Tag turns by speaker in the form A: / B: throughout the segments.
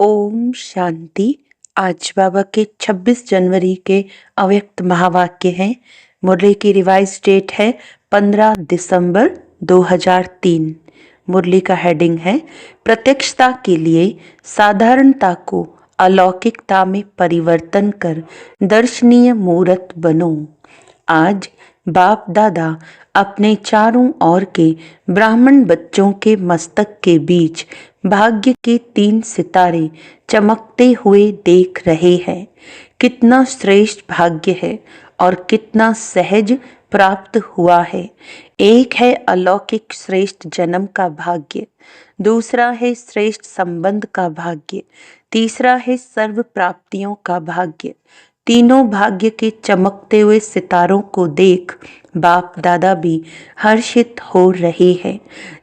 A: ओम शांति। आज बाबा के 26 जनवरी के अव्यक्त महावाक्य हैं। मुरली की रिवाइज डेट है 15 दिसंबर 2003। मुरली का हेडिंग है प्रत्यक्षता के लिए साधारणता को अलौकिकता में परिवर्तन कर दर्शनीय मूर्त बनो। आज बाप दादा अपने चारों ओर के ब्राह्मण बच्चों के मस्तक के बीच भाग्य के 3 सितारे चमकते हुए देख रहे हैं। कितना श्रेष्ठ भाग्य है और कितना सहज प्राप्त हुआ है। एक है अलौकिक श्रेष्ठ जन्म का भाग्य, दूसरा है श्रेष्ठ संबंध का भाग्य, तीसरा है सर्व प्राप्तियों का भाग्य। तीनों भाग्य के चमकते हुए सितारों को देख बाप दादा भी हर्षित हो रहे हैं।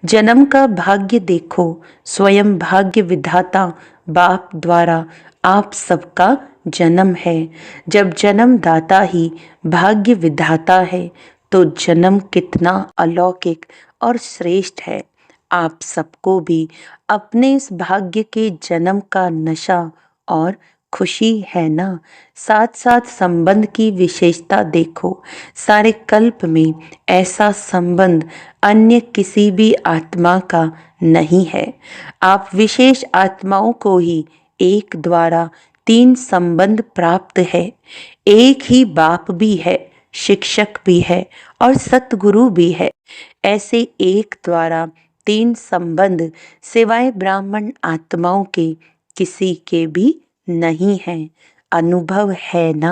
A: जन्म का भाग्य देखो, स्वयं भाग्य विधाता बाप द्वारा आप सबका जन्म है। जब जन्म दाता ही भाग्य विधाता है तो जन्म कितना अलौकिक और श्रेष्ठ है। आप सबको भी अपने इस भाग्य के जन्म का नशा और खुशी है ना। साथ साथ संबंध की विशेषता देखो। सारे कल्प में ऐसा संबंध अन्य किसी भी आत्मा का नहीं है। आप विशेष आत्माओं को ही एक द्वारा 3 संबंध प्राप्त है। एक ही बाप भी है, शिक्षक भी है और सतगुरु भी है। ऐसे एक द्वारा 3 संबंध सिवाय ब्राह्मण आत्माओं के किसी के भी नहीं है। अनुभव है ना।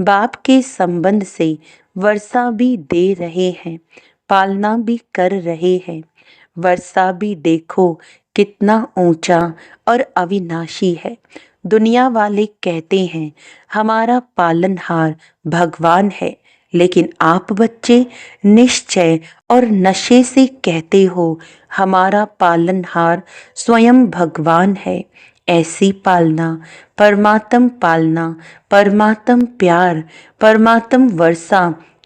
A: बाप के संबंध से वर्षा भी दे रहे हैं, पालना भी कर रहे हैं। वर्षा भी देखो कितना ऊंचा और अविनाशी है। दुनिया वाले कहते हैं हमारा पालनहार भगवान है, लेकिन आप बच्चे निश्चय और नशे से कहते हो हमारा पालनहार स्वयं भगवान है। ऐसी पालना, परमात्म पालना, परमात्म प्यार, परमात्म वर्षा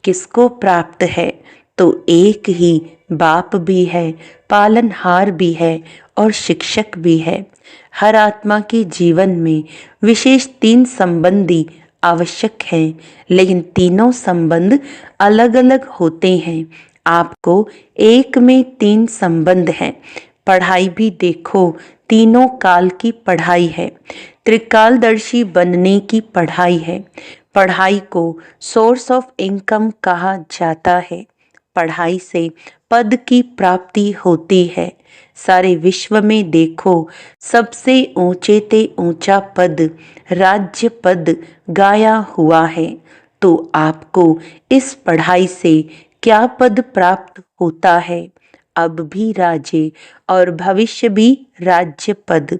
A: किसको प्राप्त है? तो एक ही बाप भी है, पालनहार भी है और शिक्षक भी है। हर आत्मा के जीवन में विशेष 3 संबंधी आवश्यक है, लेकिन तीनों संबंध अलग अलग होते हैं। आपको एक में 3 संबंध हैं। पढ़ाई भी देखो, तीनों काल की पढ़ाई है। त्रिकालदर्शी बनने की पढ़ाई है। पढ़ाई को सोर्स ऑफ इनकम कहा जाता है। पढ़ाई से पद की प्राप्ति होती है। सारे विश्व में देखो, सबसे ऊंचे ते ऊंचा पद राज्य पद गाया हुआ है। तो आपको इस पढ़ाई से क्या पद प्राप्त होता है? अब भी राज्य और भविष्य भी राज्य पद।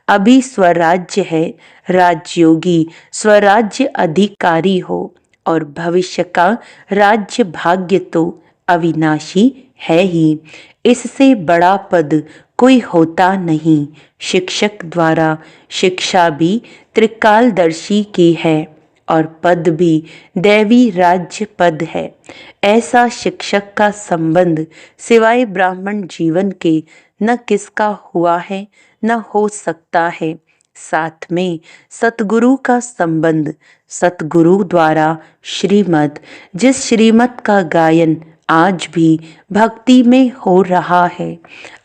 A: अभी स्वराज्य है, राजयोगी स्वराज्य अधिकारी हो, और भविष्य का राज्य भाग्य तो अविनाशी है ही। इससे बड़ा पद कोई होता नहीं। शिक्षक द्वारा शिक्षा भी त्रिकालदर्शी की है और पद भी दैवी राज्य पद है। ऐसा शिक्षक का संबंध सिवाय ब्राह्मण जीवन के न किसका हुआ है न हो सकता है। साथ में सतगुरु का संबंध, सतगुरु द्वारा श्रीमत, जिस श्रीमत का गायन आज भी भक्ति में हो रहा है।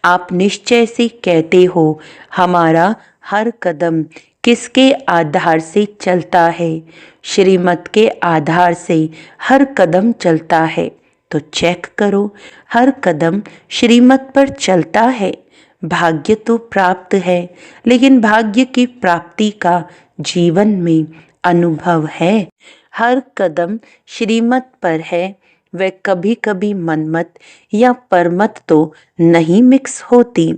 A: आप निश्चय से कहते हो हमारा हर कदम किसके आधार से चलता है? श्रीमत के आधार से हर कदम चलता है। तो चेक करो, हर कदम श्रीमत पर चलता है। भाग्य तो प्राप्त है, लेकिन भाग्य की प्राप्ति का जीवन में अनुभव है। हर कदम श्रीमत पर है। वह कभी कभी मनमत या परमत तो नहीं मिक्स होती,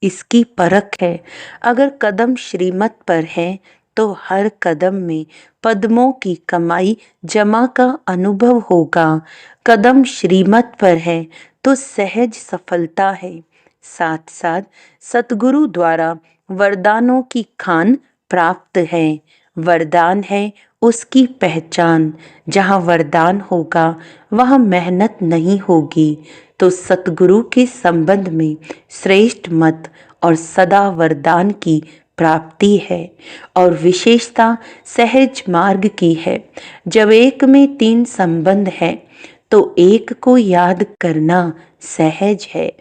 A: इसकी परख है। अगर कदम श्रीमत पर है तो हर कदम में पद्मों की कमाई जमा का अनुभव होगा। कदम श्रीमत पर है तो सहज सफलता है। साथ साथ सतगुरु द्वारा वरदानों की खान प्राप्त है। वरदान है उसकी पहचान। जहाँ वरदान होगा वहाँ मेहनत नहीं होगी। तो सतगुरु के संबंध में श्रेष्ठ मत और सदा वरदान की प्राप्ति है और विशेषता सहज मार्ग की है। जब एक में 3 संबंध है तो एक को याद करना सहज है,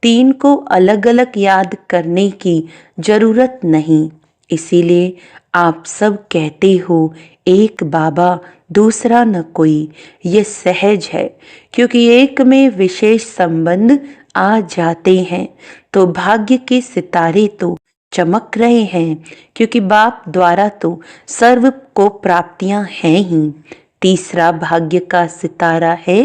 A: 3 को अलग अलग याद करने की जरूरत नहीं। इसीलिए आप सब कहते हो एक बाबा दूसरा न कोई, ये सहज है क्योंकि एक में विशेष संबंध आ जाते हैं तो भाग्य के सितारे तो चमक रहे हैं, क्योंकि बाप द्वारा तो सर्व को प्राप्तियां हैं ही। तीसरा भाग्य का सितारा है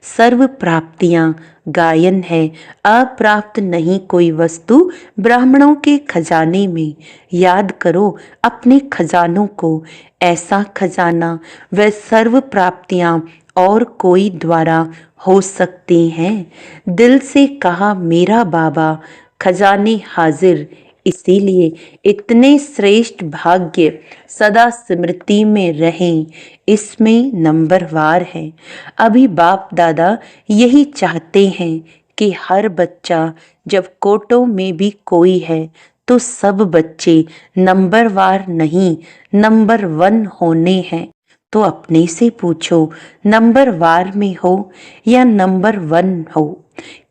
A: सर्व प्राप्तियां, गायन है अप्राप्त नहीं कोई वस्तु ब्राह्मणों के खजाने में। याद करो अपने खजानों को, ऐसा खजाना व सर्व प्राप्तियां और कोई द्वारा हो सकती हैं। दिल से कहा मेरा बाबा, खजाने हाजिर। इसीलिए इतने श्रेष्ठ भाग्य सदा स्मृति में रहें, इसमें नंबरवार है। अभी बाप दादा यही चाहते हैं कि हर बच्चा, जब कोटों में भी कोई है तो सब बच्चे नंबरवार नहीं नंबर 1 होने हैं। तो अपने से पूछो, नंबरवार में हो या नंबर 1 हो?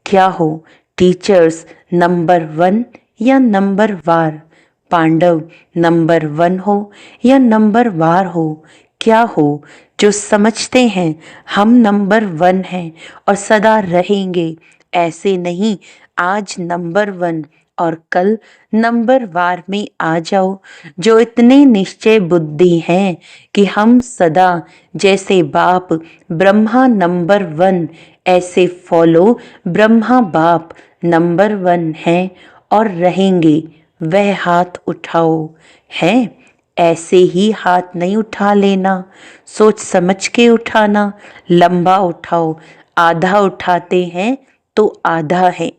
A: क्या हो? टीचर्स नंबर 1 या नंबर वार? पांडव नंबर 1 हो या नंबर वार हो? क्या हो? जो समझते हैं हम नंबर 1 हैं और सदा रहेंगे, ऐसे नहीं आज नंबर 1 और कल नंबर वार में आ जाओ। जो इतने निश्चय बुद्धि हैं कि हम सदा, जैसे बाप ब्रह्मा नंबर 1, ऐसे फॉलो ब्रह्मा बाप नंबर 1 हैं और रहेंगे। वह हाथ उठाओ। है ऐसे ही हाथ नहीं उठा लेना, सोच समझ के उठाना। लंबा उठाओ, आधा उठाते हैं तो आधा है।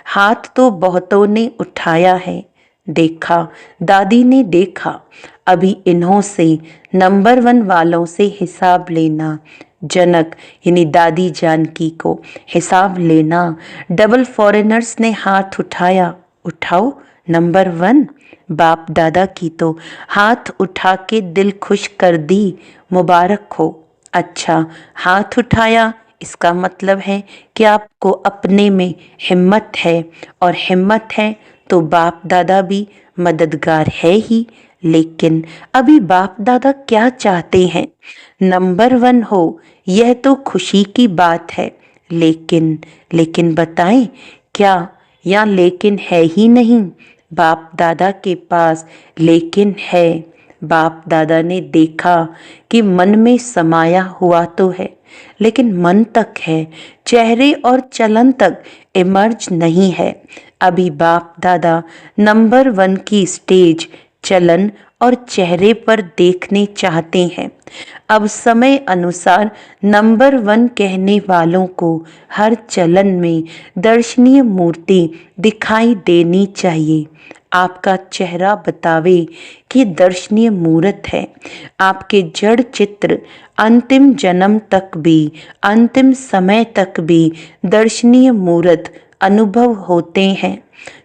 A: हाथ तो बहुतों ने उठाया है, देखा, दादी ने देखा। अभी इन्हों से नंबर 1 वालों से हिसाब लेना। जनक यानी दादी जानकी को हिसाब लेना। डबल फॉरेनर्स ने हाथ उठाया, उठाओ नंबर 1। बाप दादा की तो हाथ उठा के दिल खुश कर दी, मुबारक हो। अच्छा हाथ उठाया, इसका मतलब है कि आपको अपने में हिम्मत है, और हिम्मत है तो बाप दादा भी मददगार है ही। लेकिन अभी बाप दादा क्या चाहते हैं? नंबर 1 हो, यह तो खुशी की बात है। लेकिन बताएं क्या? या लेकिन है ही नहीं? बाप दादा के पास लेकिन है। बाप दादा ने देखा कि मन में समाया हुआ तो है, लेकिन मन तक है, चेहरे और चलन तक इमर्ज नहीं है। अभी बाप दादा नंबर 1 की स्टेज, चलन और चेहरे पर देखने चाहते हैं। अब समय अनुसार नंबर 1 कहने वालों को हर चलन में दर्शनीय मूर्ति दिखाई देनी चाहिए। आपका चेहरा बतावे कि दर्शनीय मूर्त है। आपके जड़ चित्र अंतिम जन्म तक भी, अंतिम समय तक भी दर्शनीय मूर्त अनुभव होते हैं।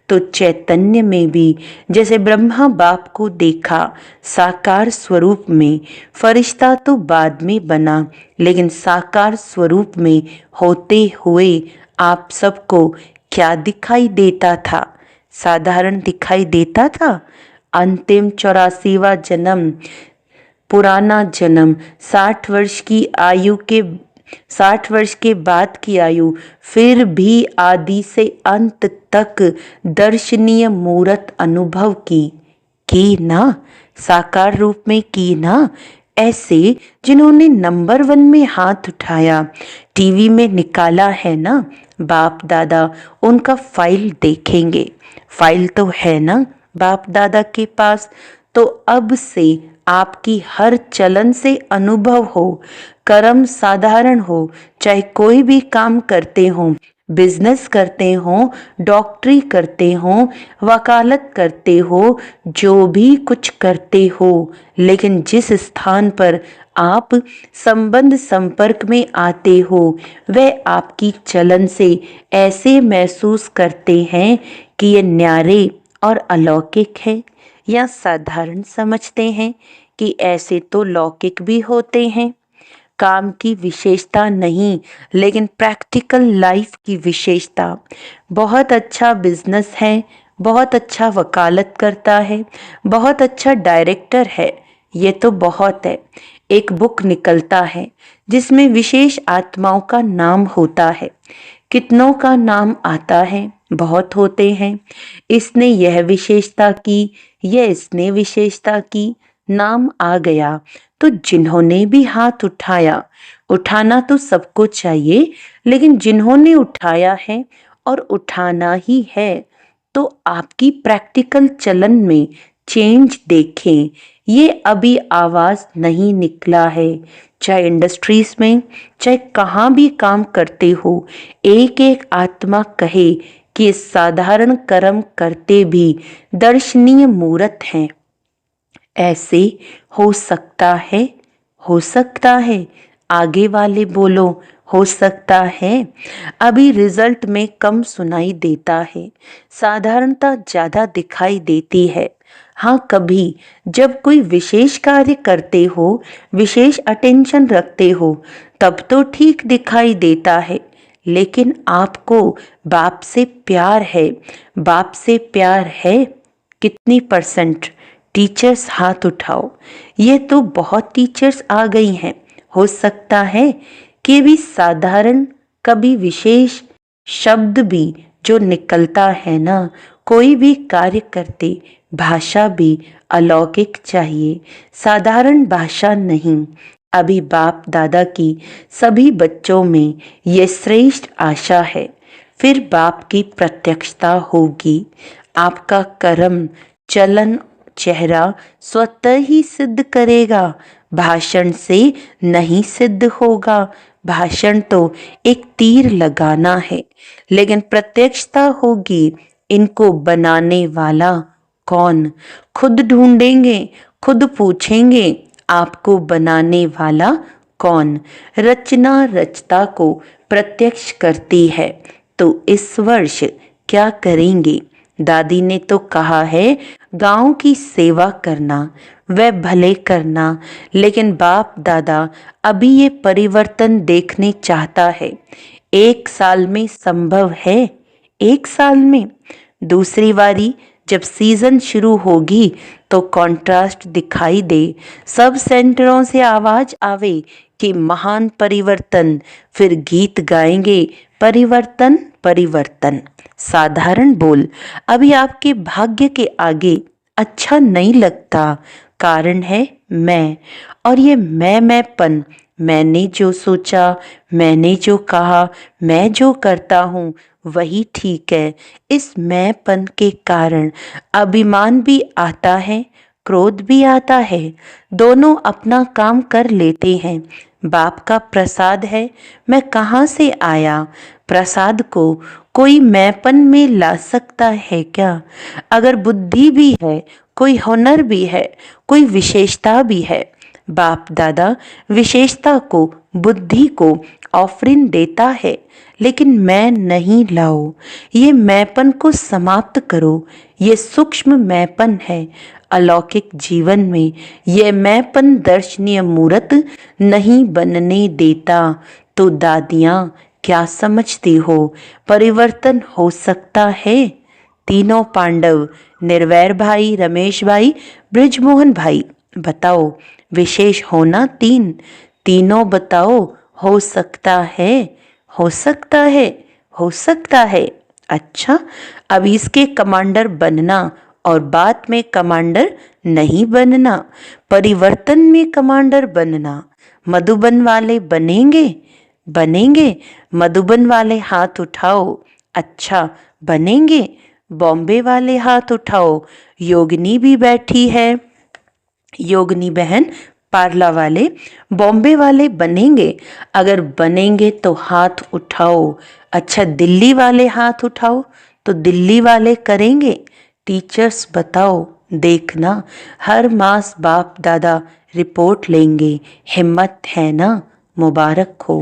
A: तो चैतन्य में भी जैसे ब्रह्मा बाप को देखा साकार स्वरूप में, फरिश्ता तो बाद में बना, लेकिन साकार स्वरूप में होते हुए आप सबको क्या दिखाई देता था? साधारण दिखाई देता था? अंतिम 84वां जन्म, पुराना जन्म, 60 वर्ष के बाद की आयु, फिर भी आदि से अंत तक दर्शनीय मूर्त अनुभव की ना? साकार रूप में की ना? ऐसे जिन्होंने नंबर 1 में हाथ उठाया, टीवी में निकाला है ना, बाप दादा उनका फाइल देखेंगे। फाइल तो है ना बाप दादा के पास। तो अब से आपकी हर चलन से अनुभव हो, कर्म साधारण हो, चाहे कोई भी काम करते हो, बिजनेस करते हो, डॉक्टरी करते हो, वकालत करते हो, जो भी कुछ करते हो, लेकिन जिस स्थान पर आप संबंध संपर्क में आते हो, वह आपकी चलन से ऐसे महसूस करते हैं कि ये न्यारे और अलौकिक है। या साधारण समझते हैं कि ऐसे तो लौकिक भी होते हैं। काम की विशेषता नहीं, लेकिन प्रैक्टिकल लाइफ की विशेषता। बहुत अच्छा बिजनेस है, बहुत अच्छा वकालत करता है, बहुत अच्छा डायरेक्टर है, ये तो बहुत है। एक बुक निकलता है जिसमें विशेष आत्माओं का नाम होता है। कितनों का नाम आता है? बहुत होते हैं। इसने यह विशेषता की, यह इसने विशेषता की, नाम आ गया। तो जिन्होंने भी हाथ उठाया, उठाना तो सबको चाहिए, लेकिन जिन्होंने उठाया है और उठाना ही है, तो आपकी प्रैक्टिकल चलन में चेंज देखें। ये अभी आवाज नहीं निकला है। चाहे इंडस्ट्रीज में, चाहे कहाँ भी काम करते हो, एक एक आत्मा कहे कि साधारण कर्म करते भी दर्शनीय मूर्त हैं। ऐसे हो सकता है, हो सकता है। आगे वाले बोलो, हो सकता है। अभी रिजल्ट में कम सुनाई देता है, साधारणता ज्यादा दिखाई देती है। हाँ, कभी जब कोई विशेष कार्य करते हो, विशेष अटेंशन रखते हो, तब तो ठीक दिखाई देता है। लेकिन आपको बाप से प्यार है, बाप से प्यार है कितनी परसेंट? टीचर्स हाथ उठाओ। ये तो बहुत टीचर्स आ गई हैं। हो सकता है कि भी साधारण, कभी विशेष शब्द भी जो निकलता है ना, कोई भी कार्य करते, भाषा भी अलौकिक चाहिए, साधारण भाषा नहीं। अभी बाप दादा की सभी बच्चों में ये श्रेष्ठ आशा है। फिर बाप की प्रत्यक्षता होगी। आपका कर्म, चलन, चेहरा स्वतः ही सिद्ध करेगा, भाषण से नहीं सिद्ध होगा। भाषण तो एक तीर लगाना है, लेकिन प्रत्यक्षता होगी। इनको बनाने वाला कौन? खुद ढूंढेंगे, खुद पूछेंगे, आपको बनाने वाला कौन? रचना रचता को प्रत्यक्ष करती है। तो इस वर्ष क्या करेंगे? दादी ने तो कहा है गांव की सेवा करना, वह भले करना, लेकिन बाप दादा अभी ये परिवर्तन देखने चाहता है। 1 साल में संभव है, 1 साल में। दूसरी बारी जब सीजन शुरू होगी तो कंट्रास्ट दिखाई दे, सब सेंटरों से आवाज आवे कि महान परिवर्तन, फिर गीत गाएंगे परिवर्तन परिवर्तन। साधारण बोल अभी आपके भाग्य के आगे अच्छा नहीं लगता। कारण है मैं, और ये मैंपन, मैंने जो सोचा, मैंने जो कहा, मैं जो करता हूँ वही ठीक है। इस मैंपन के कारण अभिमान भी आता है, क्रोध भी आता है। दोनों अपना काम कर लेते हैं। बाप का प्रसाद है, मैं कहाँ से आया? प्रसाद को कोई मैंपन में ला सकता है क्या? अगर बुद्धि भी है, कोई हुनर भी है, कोई विशेषता भी है, बाप दादा विशेषता को, बुद्धि को ऑफरिंग देता है, लेकिन मैं नहीं लाओ। ये मैंपन को समाप्त करो। ये सूक्ष्म मैंपन है। अलौकिक जीवन में यह मैंपन दर्शनीय मूर्त नहीं बनने देता। तो दादियाँ क्या समझती हो? परिवर्तन हो सकता है? तीनों पांडव, निर्वैर भाई, रमेश भाई, ब्रिजमोहन भाई, बताओ विशेष होना तीन, तीनों बताओ। हो सकता है, हो सकता है, हो सकता है। अच्छा, अब इसके कमांडर बनना और बाद में कमांडर नहीं बनना, परिवर्तन में कमांडर बनना। मधुबन वाले बनेंगे? बनेंगे? मधुबन वाले हाथ उठाओ। अच्छा, बनेंगे? बॉम्बे वाले हाथ उठाओ। योगिनी भी बैठी है, योगिनी बहन। पार्ला वाले, बॉम्बे वाले बनेंगे? अगर बनेंगे तो हाथ उठाओ। अच्छा, दिल्ली वाले हाथ उठाओ। तो दिल्ली वाले करेंगे? टीचर्स बताओ, देखना हर मास बाप दादा रिपोर्ट लेंगे। हिम्मत है ना? मुबारक हो।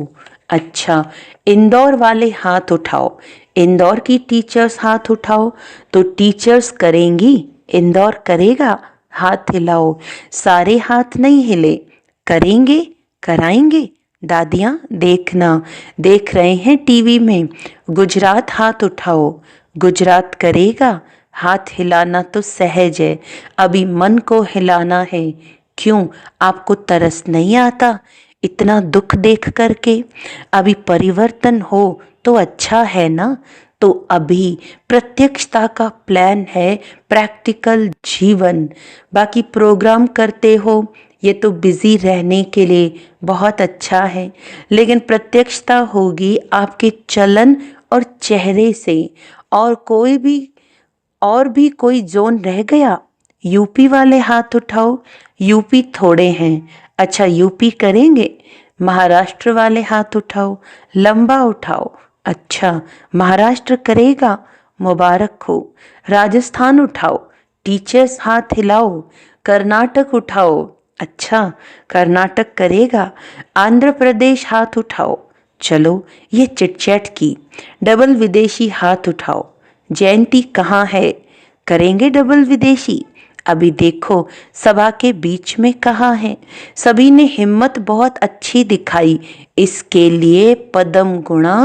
A: अच्छा, इंदौर वाले हाथ उठाओ। इंदौर की टीचर्स हाथ उठाओ। तो टीचर्स करेंगी? इंदौर करेगा, हाथ हिलाओ। सारे हाथ नहीं हिले, करेंगे, कराएंगे। दादियाँ देखना, देख रहे हैं टीवी में। गुजरात हाथ उठाओ, गुजरात करेगा, हाथ हिलाना तो सहज है, अभी मन को हिलाना है। क्यों, आपको तरस नहीं आता इतना दुख देख करके? अभी परिवर्तन हो तो अच्छा है ना। तो अभी प्रत्यक्षता का प्लान है, प्रैक्टिकल जीवन। बाकी प्रोग्राम करते हो ये तो बिजी रहने के लिए बहुत अच्छा है, लेकिन प्रत्यक्षता होगी आपके चलन और चेहरे से। और भी कोई जोन रह गया? यूपी वाले हाथ उठाओ। यूपी थोड़े हैं, अच्छा यूपी करेंगे। महाराष्ट्र वाले हाथ उठाओ, लंबा उठाओ। अच्छा महाराष्ट्र करेगा, मुबारक हो। राजस्थान उठाओ, टीचर्स हाथ हिलाओ। कर्नाटक उठाओ, अच्छा कर्नाटक करेगा। आंध्र प्रदेश हाथ उठाओ। चलो ये चिटचैट की। डबल विदेशी हाथ उठाओ। जयंती कहाँ है, करेंगे डबल विदेशी। अभी देखो सभा के बीच में कहाँ है। सभी ने हिम्मत बहुत अच्छी दिखाई, इसके लिए पदम गुणा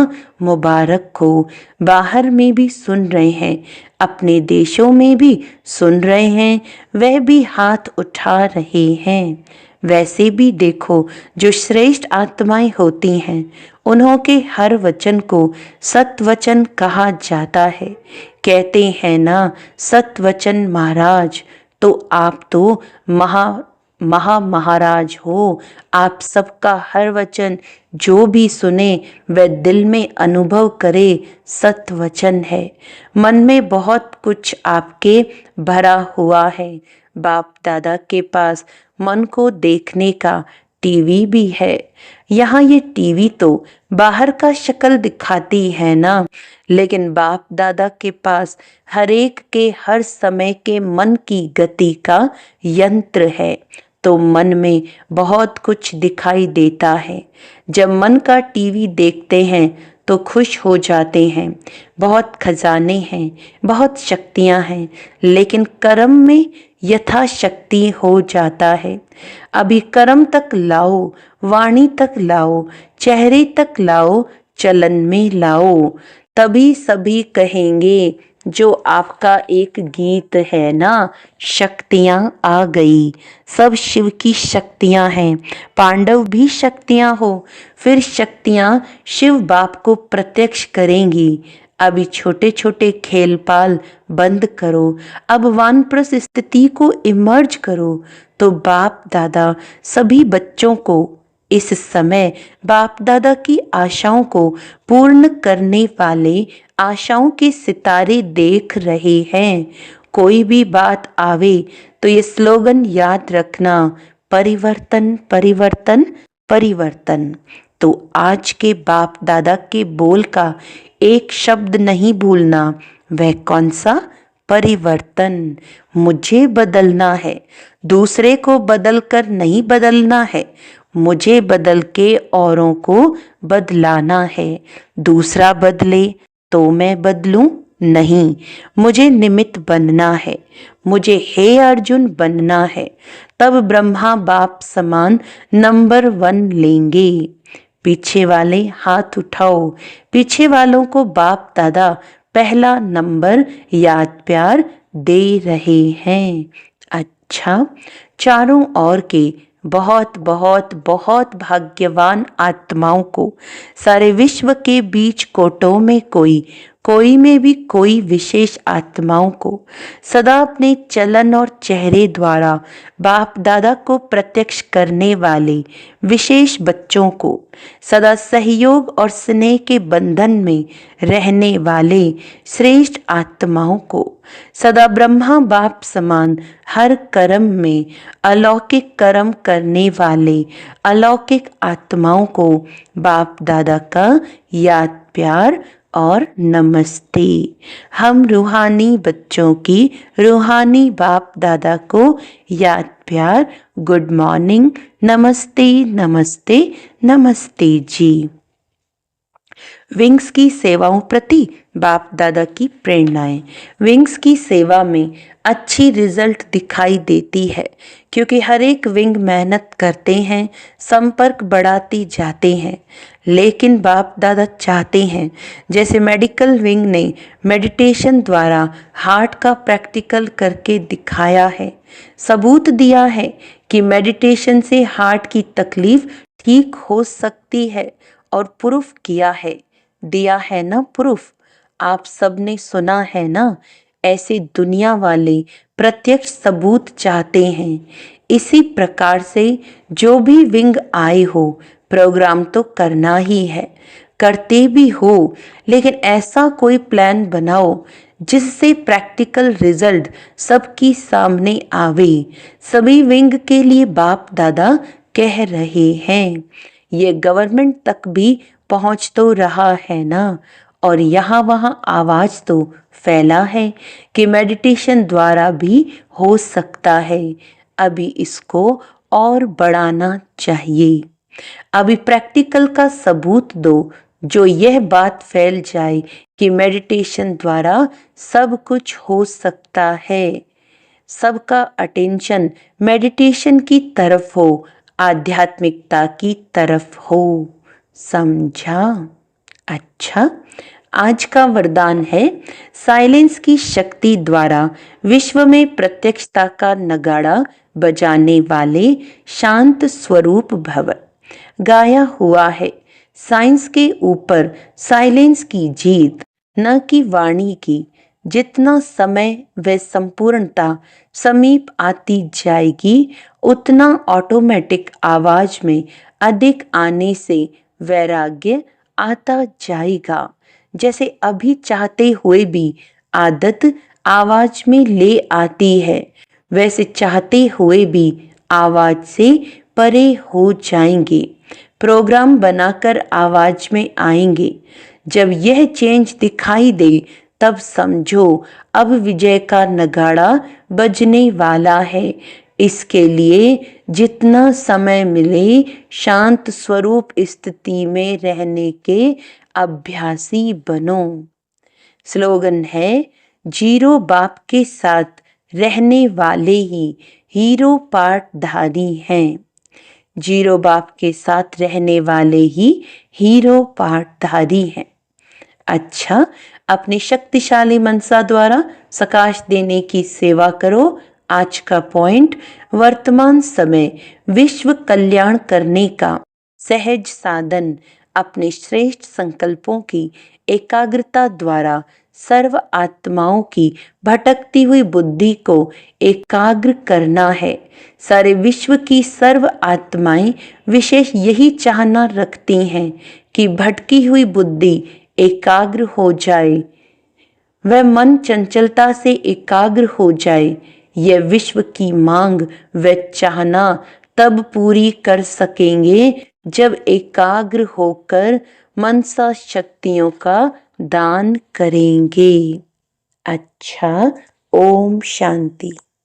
A: मुबारक हो। बाहर में भी सुन रहे हैं, अपने देशों में भी सुन रहे हैं, वह भी हाथ उठा रहे हैं। वैसे भी देखो जो श्रेष्ठ आत्माएं होती हैं उन्हों के हर वचन को सत्वचन कहा जाता है। कहते हैं ना सत्वचन महाराज, तो आप तो महाराज हो। आप सबका हर वचन जो भी सुने वह दिल में अनुभव करे, सत्वचन है। मन में बहुत कुछ आपके भरा हुआ है। बाप दादा के पास मन को देखने का टीवी भी है। यहाँ ये टीवी तो बाहर का शक्ल दिखाती है ना, लेकिन बाप दादा के पास हर एक के हर समय के मन की गति का यंत्र है। तो मन में बहुत कुछ दिखाई देता है। जब मन का टीवी देखते हैं तो खुश हो जाते हैं। बहुत खजाने हैं, बहुत शक्तियां हैं, लेकिन कर्म में यथाशक्ति हो जाता है। अभी कर्म तक लाओ, वाणी तक लाओ, चेहरे तक लाओ, चलन में लाओ, तभी सभी कहेंगे जो आपका एक गीत है ना, शक्तियां आ गई। सब शिव की शक्तियां हैं, पांडव भी शक्तियां हो, फिर शक्तियां शिव बाप को प्रत्यक्ष करेंगी। अभी छोटे छोटे खेल पाल बंद करो, अब वानप्रस्थ स्थिति को इमर्ज करो। तो बाप दादा सभी बच्चों को इस समय बाप दादा की आशाओं को पूर्ण करने वाले आशाओं के सितारे देख रहे हैं। कोई भी बात आवे तो ये स्लोगन याद रखना, परिवर्तन परिवर्तन परिवर्तन। तो आज के बाप दादा के बोल का एक शब्द नहीं भूलना। वह कौन सा? परिवर्तन। मुझे बदलना है, दूसरे को बदल कर नहीं बदलना है। मुझे बदल के औरों को बदलाना है। दूसरा बदले तो मैं बदलूं नहीं, मुझे निमित्त बनना है। मुझे हे अर्जुन बनना है, तब ब्रह्मा बाप समान नंबर 1 लेंगे। पीछे वाले हाथ उठाओ। पीछे वालों को बाप दादा पहला नंबर याद प्यार दे रहे हैं। अच्छा, चारों ओर के बहुत बहुत बहुत भाग्यवान आत्माओं को, सारे विश्व के बीच कोटों में कोई में भी कोई विशेष आत्माओं को सदा अपने चलन और चेहरे द्वारा बाप दादा को प्रत्यक्ष करने वाले विशेष बच्चों को, सदा सहयोग और स्नेह के बंधन में रहने वाले श्रेष्ठ आत्माओं को, सदा ब्रह्मा बाप समान हर कर्म में अलौकिक कर्म करने वाले अलौकिक आत्माओं को बाप दादा का याद प्यार और नमस्ते। हम रूहानी बच्चों की रूहानी बाप दादा को याद प्यार, गुड मॉर्निंग, नमस्ते नमस्ते नमस्ते जी। विंग्स की सेवाओं प्रति बाप दादा की प्रेरणाएं। विंग्स की सेवा में अच्छी रिजल्ट दिखाई देती है क्योंकि हर एक विंग मेहनत करते हैं, संपर्क बढ़ाती जाते हैं, लेकिन बाप दादा चाहते हैं जैसे मेडिकल विंग ने मेडिटेशन द्वारा हार्ट का प्रैक्टिकल करके दिखाया है, सबूत दिया है कि मेडिटेशन से हार्ट की तकलीफ ठीक हो सकती है और प्रूफ किया है, दिया है ना प्रूफ। आप सबने सुना है ना, ऐसे दुनिया वाले प्रत्यक्ष सबूत चाहते हैं। इसी प्रकार से जो भी विंग आए हो, प्रोग्राम तो करना ही है, करते भी हो, लेकिन ऐसा कोई प्लान बनाओ जिससे प्रैक्टिकल रिजल्ट सबकी सामने आवे। सभी विंग के लिए बाप दादा कह रहे हैं, ये गवर्नमेंट तक भी पहुंच तो रहा है ना, और यहाँ वहाँ आवाज तो फैला है कि मेडिटेशन द्वारा भी हो सकता है। अभी इसको और बढ़ाना चाहिए। अभी प्रैक्टिकल का सबूत दो जो यह बात फैल जाए कि मेडिटेशन द्वारा सब कुछ हो सकता है। सबका अटेंशन मेडिटेशन की तरफ हो, आध्यात्मिकता की तरफ हो। समझा? अच्छा, आज का वरदान है साइलेंस की शक्ति द्वारा विश्व में प्रत्यक्षता का नगाड़ा बजाने वाले शांत स्वरूप भव। गाया हुआ है, साइंस के ऊपर साइलेंस की जीत, न कि वाणी की। जितना समय व संपूर्णता समीप आती जाएगी, उतना ऑटोमेटिक आवाज में अधिक आने से वैराग्य आता जाएगा। जैसे अभी चाहते हुए भी आदत आवाज में ले आती है, वैसे चाहते हुए भी आवाज से परे हो जाएंगे, प्रोग्राम बनाकर आवाज में आएंगे। जब यह चेंज दिखाई दे तब समझो अब विजय का नगाड़ा बजने वाला है। इसके लिए जितना समय मिले शांत स्वरूप स्थिति में रहने के अभ्यासी बनो। स्लोगन है, जीरो बाप के साथ रहने वाले ही हीरो पार्टधारी हैं। जीरो बाप के साथ रहने वाले ही हीरो पार्टधारी हैं। अच्छा, अपनी शक्तिशाली मनसा द्वारा सकाश देने की सेवा करो। आज का पॉइंट, वर्तमान समय विश्व कल्याण करने का सहज साधन अपने श्रेष्ठ संकल्पों की एकाग्रता द्वारा सर्व आत्माओं की भटकती हुई बुद्धि को एकाग्र करना है। सारे विश्व की सर्व आत्माएं विशेष यही चाहना रखती हैं कि भटकी हुई बुद्धि एकाग्र हो जाए, वह मन चंचलता से एकाग्र हो जाए। यह विश्व की मांग व चाहना तब पूरी कर सकेंगे जब एकाग्र होकर मनसा शक्तियों का दान करेंगे। अच्छा, ओम शांति।